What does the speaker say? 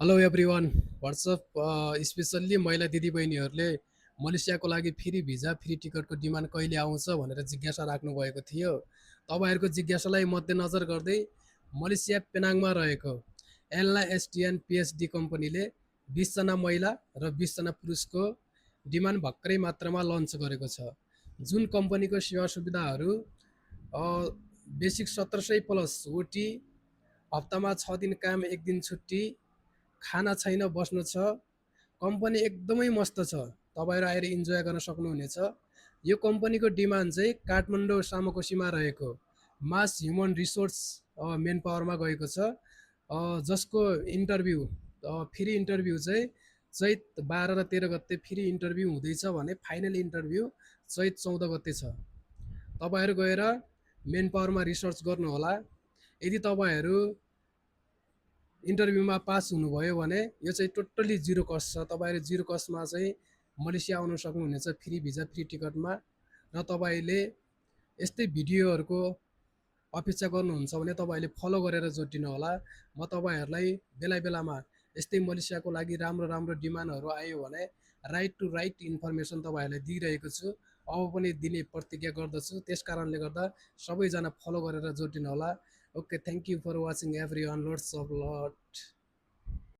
Hello everyone WhatsApp specially महिला दिदीबहिनीहरूले मलेसियाको लागि फ्री भिजा फ्री टिकटको डिमान्ड कहिले आउँछ भनेर जिज्ञासा राख्नुभएको थियो। तपाईँहरूको जिज्ञासालाई मध्यनजर गर्दै मलेसिया पेनाङमा रहेको एलआइएसटिएन पिएचडी कम्पनीले 20जना महिला र 20जना पुरुषको डिमान्ड भर्खरै मात्रामा लन्च गरेको छ। जुन कम्पनीको सेवा सुविधाहरू बेसिक 1700 प्लस ओटी, हप्तामा 6 दिन काम 1 दिन छुट्टी, खाना छैन बस्नु छ। कम्पनी एकदमै मस्त छ, तपाईँहरू आएर इन्जोय गर्न सक्नुहुनेछ। यो कम्पनीको डिमान्ड चाहिँ काठमाडौँ सामकोसीमा रहेको मास ह्युमन रिसोर्स मेन पावरमा गएको छ, जसको इन्टरभ्यू फ्री इन्टरभ्यू चाहिँ चैत 12 र 13 गते फ्री इन्टरभ्यू हुँदैछ भने फाइनल इन्टरभ्यू चैत 14 गते छ। तपाईँहरू गएर मेन पावरमा रिसर्च गर्नुहोला। यदि तपाईँहरू इन्टरभ्यूमा पास हुनुभयो भने यो चाहिँ टोटल्ली जिरो कस्ट छ। तपाईँहरू जिरो कस्टमा चाहिँ मलेसिया आउन सक्नुहुनेछ फ्री भिजा फ्री टिकटमा। र तपाईँले यस्तै भिडियोहरूको अपेक्षा गर्नुहुन्छ भने तपाईँले फलो गरेर जोडिनु होला। म तपाईँहरूलाई बेला बेलामा यस्तै मलेसियाको लागि राम्रो राम्रो डिमान्डहरू आयो भने राइट टु राइट इन्फर्मेसन तपाईँहरूलाई दिइरहेको छु, अब पनि दिने प्रतिज्ञा गर्दछु। त्यस कारणले गर्दा सबैजना फलो गरेर जोडिनु होला। Okay, thank you for watching everyone, loads of lot.